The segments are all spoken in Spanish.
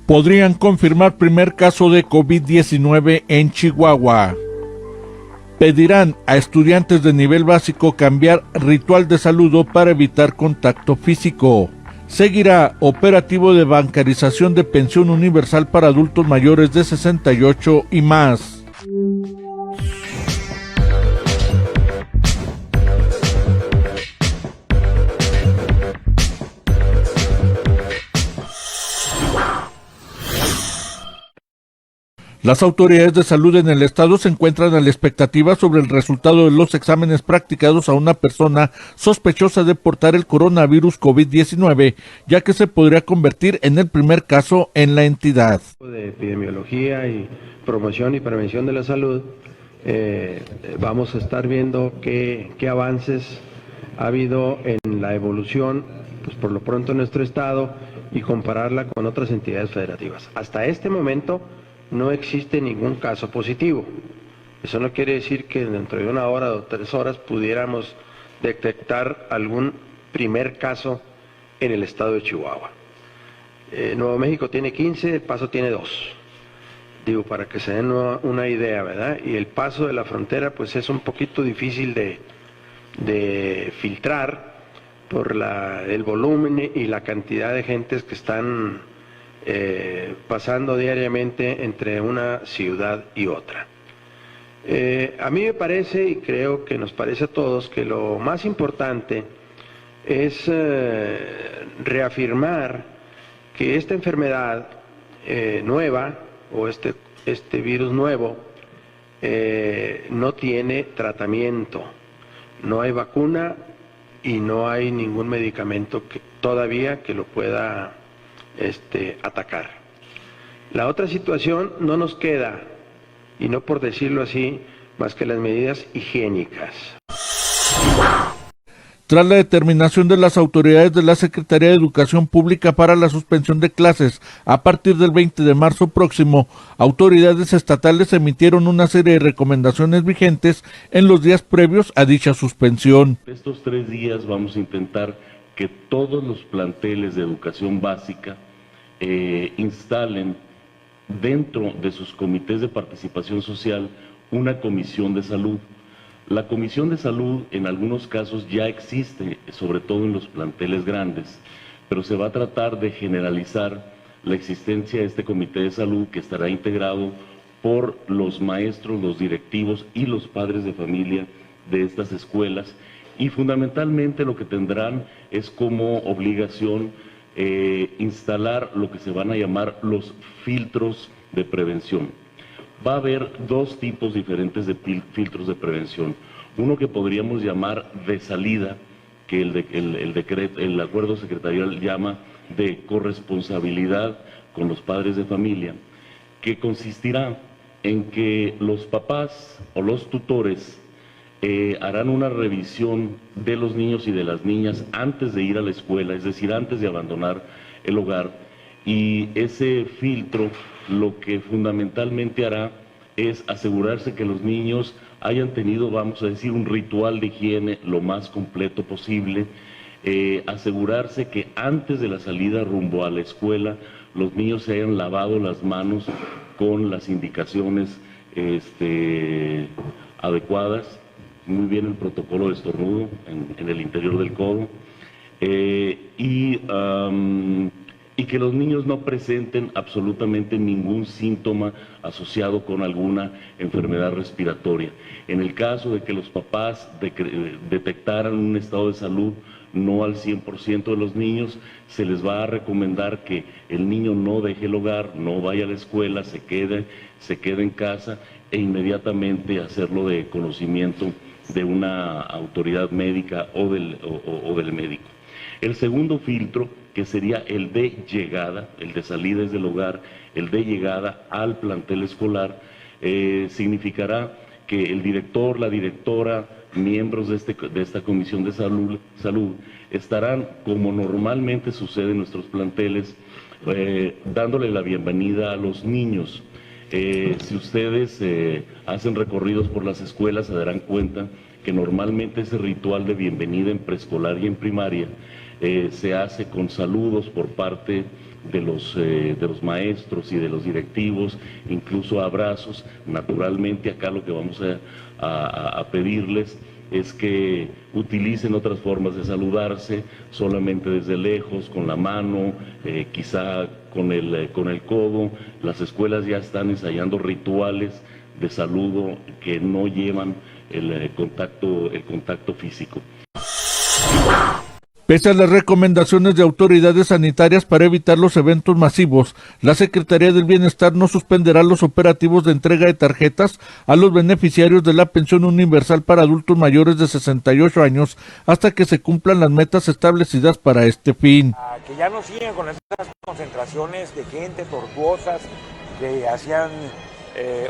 Podrían confirmar primer caso de COVID-19 en Chihuahua. Pedirán a estudiantes de nivel básico cambiar ritual de saludo para evitar contacto físico. Seguirá operativo de bancarización de pensión universal para adultos mayores de 68 y más. Las autoridades de salud en el estado se encuentran a la expectativa sobre el resultado de los exámenes practicados a una persona sospechosa de portar el coronavirus COVID-19, ya que se podría convertir en el primer caso en la entidad. De epidemiología y promoción y prevención de la salud, vamos a estar viendo qué avances ha habido en la evolución, pues por lo pronto en nuestro estado, y compararla con otras entidades federativas. Hasta este momento no existe ningún caso positivo. Eso no quiere decir que dentro de 1 hora o 3 horas pudiéramos detectar algún primer caso en el estado de Chihuahua. Nuevo México tiene 15, El Paso tiene 2. Digo, para que se den una idea, ¿verdad? Y el paso de la frontera pues es un poquito difícil de filtrar por el volumen y la cantidad de gentes que están pasando diariamente entre una ciudad y otra. A mí me parece, y creo que nos parece a todos, que lo más importante es reafirmar que esta enfermedad nueva, o este virus nuevo, no tiene tratamiento, no hay vacuna y no hay ningún medicamento todavía que lo pueda atacar. La otra situación no nos queda, y no por decirlo así, más que las medidas higiénicas. Tras la determinación de las autoridades de la Secretaría de Educación Pública para la suspensión de clases a partir del 20 de marzo próximo, autoridades estatales emitieron una serie de recomendaciones vigentes en los días previos a dicha suspensión. Estos 3 días vamos a intentar que todos los planteles de educación básica instalen dentro de sus comités de participación social una comisión de salud. La comisión de salud en algunos casos ya existe, sobre todo en los planteles grandes, pero se va a tratar de generalizar la existencia de este comité de salud que estará integrado por los maestros, los directivos y los padres de familia de estas escuelas, y fundamentalmente lo que tendrán es como obligación instalar lo que se van a llamar los filtros de prevención. Va a haber 2 tipos diferentes de filtros de prevención. Uno que podríamos llamar de salida, que el acuerdo secretarial llama de corresponsabilidad con los padres de familia, que consistirá en que los papás o los tutores harán una revisión de los niños y de las niñas antes de ir a la escuela, es decir, antes de abandonar el hogar, y ese filtro lo que fundamentalmente hará es asegurarse que los niños hayan tenido, vamos a decir, un ritual de higiene lo más completo posible, asegurarse que antes de la salida rumbo a la escuela los niños se hayan lavado las manos con las indicaciones adecuadas, muy bien el protocolo de estornudo en el interior del codo, y que los niños no presenten absolutamente ningún síntoma asociado con alguna enfermedad respiratoria. En el caso de que los papás detectaran un estado de salud no al 100% de los niños, se les va a recomendar que el niño no deje el hogar, no vaya a la escuela, se quede en casa, e inmediatamente hacerlo de conocimiento de una autoridad médica o del médico. El segundo filtro, que sería el de llegada, el de salida desde el hogar, el de llegada al plantel escolar, significará que el director, la directora, miembros de esta comisión de salud estarán, como normalmente sucede en nuestros planteles, dándole la bienvenida a los niños. Si ustedes hacen recorridos por las escuelas, se darán cuenta que normalmente ese ritual de bienvenida en preescolar y en primaria se hace con saludos por parte de los maestros y de los directivos, incluso abrazos. Naturalmente acá lo que vamos a pedirles es que utilicen otras formas de saludarse, solamente desde lejos, con la mano, quizá con el codo. Las escuelas ya están ensayando rituales de saludo que no llevan el contacto físico. Pese a las recomendaciones de autoridades sanitarias para evitar los eventos masivos, la Secretaría del Bienestar no suspenderá los operativos de entrega de tarjetas a los beneficiarios de la pensión universal para adultos mayores de 68 años hasta que se cumplan las metas establecidas para este fin. Que ya no sigan con esas concentraciones de gente tortuosas que hacían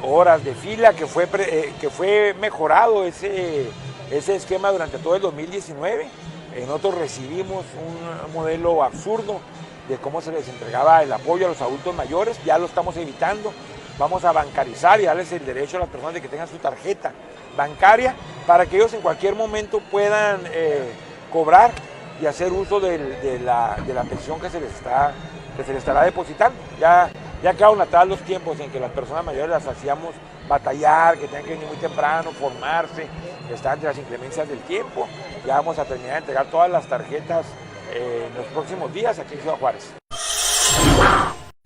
horas de fila, que fue mejorado ese esquema durante todo el 2019. Nosotros recibimos un modelo absurdo de cómo se les entregaba el apoyo a los adultos mayores, ya lo estamos evitando. Vamos a bancarizar y darles el derecho a las personas de que tengan su tarjeta bancaria para que ellos en cualquier momento puedan cobrar y hacer uso de la pensión que se les estará depositando. Ya quedaron atrás los tiempos en que las personas mayores las hacíamos batallar, que tenían que venir muy temprano, formarse, están ante las inclemencias del tiempo. Ya vamos a terminar de entregar todas las tarjetas en los próximos días aquí en Ciudad Juárez.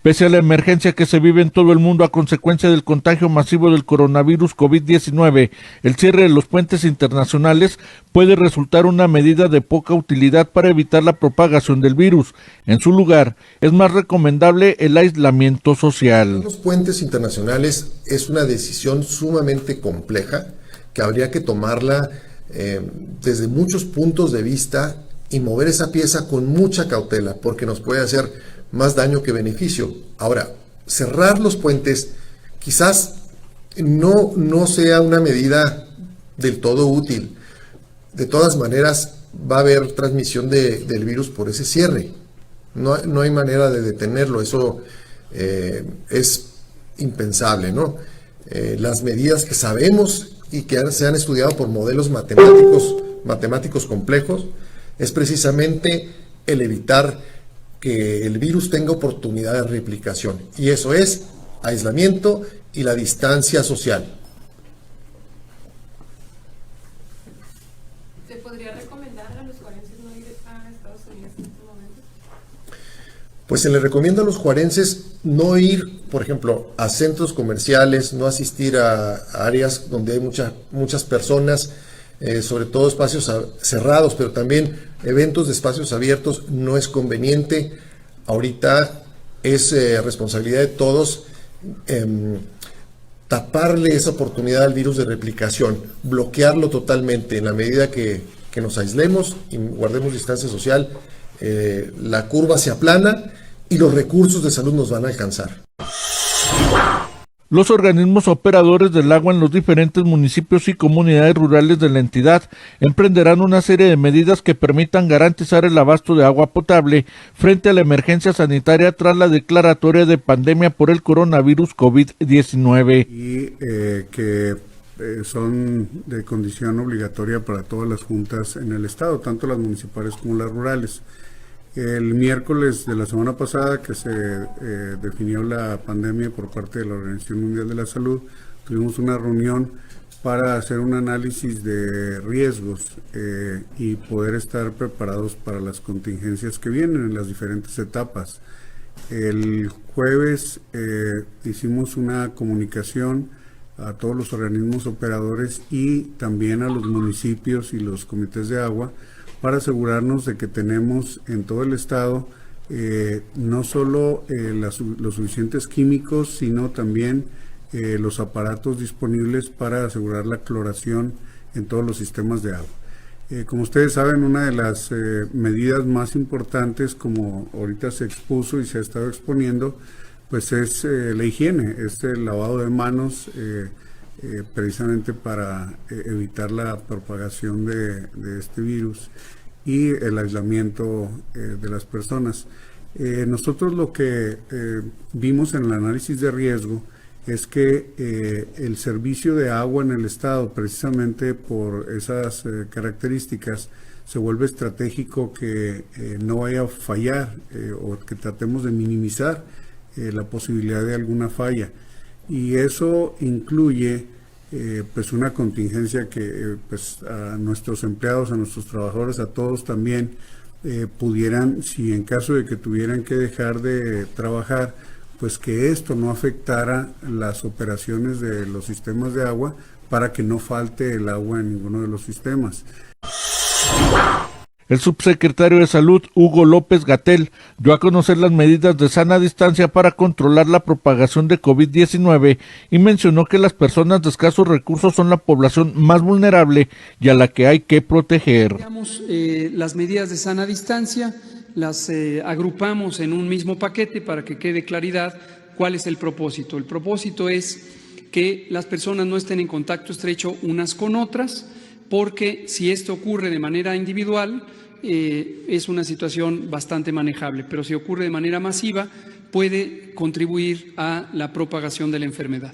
Pese a la emergencia que se vive en todo el mundo a consecuencia del contagio masivo del coronavirus COVID-19, el cierre de los puentes internacionales puede resultar una medida de poca utilidad para evitar la propagación del virus. En su lugar, es más recomendable el aislamiento social. Los puentes internacionales es una decisión sumamente compleja que habría que tomarla desde muchos puntos de vista y mover esa pieza con mucha cautela, porque nos puede hacer más daño que beneficio. Ahora, cerrar los puentes quizás no sea una medida del todo útil. De todas maneras, va a haber transmisión del virus por ese cierre. No hay manera de detenerlo, eso es impensable, ¿no? Las medidas que sabemos y que se han estudiado por modelos matemáticos complejos es precisamente el evitar que el virus tenga oportunidad de replicación, y eso es aislamiento y la distancia social. ¿Se podría recomendar a los juarenses no ir a Estados Unidos en este momento? Pues se le recomienda a los juarenses no ir, por ejemplo, a centros comerciales, no asistir a áreas donde hay muchas personas, sobre todo espacios cerrados, pero también eventos de espacios abiertos no es conveniente. Ahorita es responsabilidad de todos taparle esa oportunidad al virus de replicación, bloquearlo totalmente. En la medida que nos aislemos y guardemos distancia social, la curva se aplana y los recursos de salud nos van a alcanzar. Los organismos operadores del agua en los diferentes municipios y comunidades rurales de la entidad emprenderán una serie de medidas que permitan garantizar el abasto de agua potable frente a la emergencia sanitaria tras la declaratoria de pandemia por el coronavirus COVID-19. Y que son de condición obligatoria para todas las juntas en el estado, tanto las municipales como las rurales. El miércoles de la semana pasada, que se definió la pandemia por parte de la Organización Mundial de la Salud, tuvimos una reunión para hacer un análisis de riesgos y poder estar preparados para las contingencias que vienen en las diferentes etapas. El jueves hicimos una comunicación a todos los organismos operadores y también a los municipios y los comités de agua, para asegurarnos de que tenemos en todo el estado no solo los suficientes químicos, sino también los aparatos disponibles para asegurar la cloración en todos los sistemas de agua. Como ustedes saben, una de las medidas más importantes, como ahorita se expuso y se ha estado exponiendo, pues es la higiene, es el lavado de manos, precisamente para evitar la propagación de este virus y el aislamiento de las personas. Nosotros lo que vimos en el análisis de riesgo es que el servicio de agua en el estado, precisamente por esas características, se vuelve estratégico que no vaya a fallar o que tratemos de minimizar la posibilidad de alguna falla. Y eso incluye pues una contingencia que pues a nuestros empleados, a nuestros trabajadores, a todos también pudieran, si en caso de que tuvieran que dejar de trabajar, pues que esto no afectara las operaciones de los sistemas de agua para que no falte el agua en ninguno de los sistemas. El subsecretario de Salud, Hugo López-Gatell, dio a conocer las medidas de sana distancia para controlar la propagación de COVID-19 y mencionó que las personas de escasos recursos son la población más vulnerable y a la que hay que proteger. Las medidas de sana distancia las agrupamos en un mismo paquete para que quede claridad cuál es el propósito. El propósito es que las personas no estén en contacto estrecho unas con otras, porque si esto ocurre de manera individual, es una situación bastante manejable, pero si ocurre de manera masiva, puede contribuir a la propagación de la enfermedad.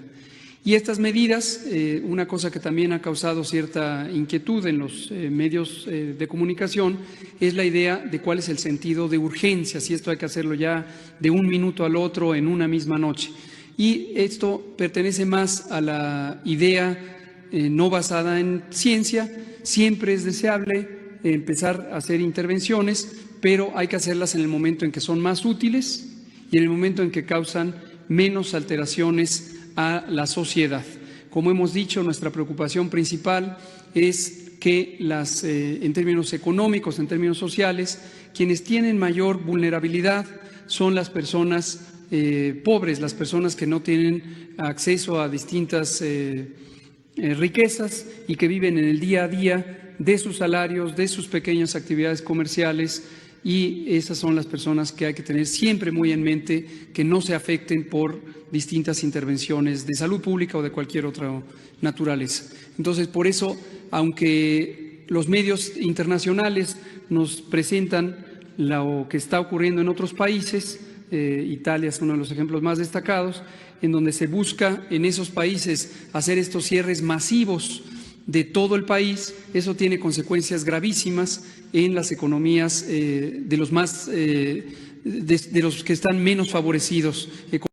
Y estas medidas, una cosa que también ha causado cierta inquietud en los medios de comunicación, es la idea de cuál es el sentido de urgencia, si esto hay que hacerlo ya de un minuto al otro en una misma noche. Y esto pertenece más a la idea no basada en ciencia. Siempre es deseable empezar a hacer intervenciones, pero hay que hacerlas en el momento en que son más útiles y en el momento en que causan menos alteraciones a la sociedad. Como hemos dicho, nuestra preocupación principal es que en términos económicos, en términos sociales, quienes tienen mayor vulnerabilidad son las personas pobres, las personas que no tienen acceso a distintas riquezas y que viven en el día a día de sus salarios, de sus pequeñas actividades comerciales, y esas son las personas que hay que tener siempre muy en mente, que no se afecten por distintas intervenciones de salud pública o de cualquier otra naturaleza. Entonces, por eso, aunque los medios internacionales nos presentan lo que está ocurriendo en otros países, Italia es uno de los ejemplos más destacados, en donde se busca en esos países hacer estos cierres masivos de todo el país, eso tiene consecuencias gravísimas en las economías de los que están menos favorecidos económicamente.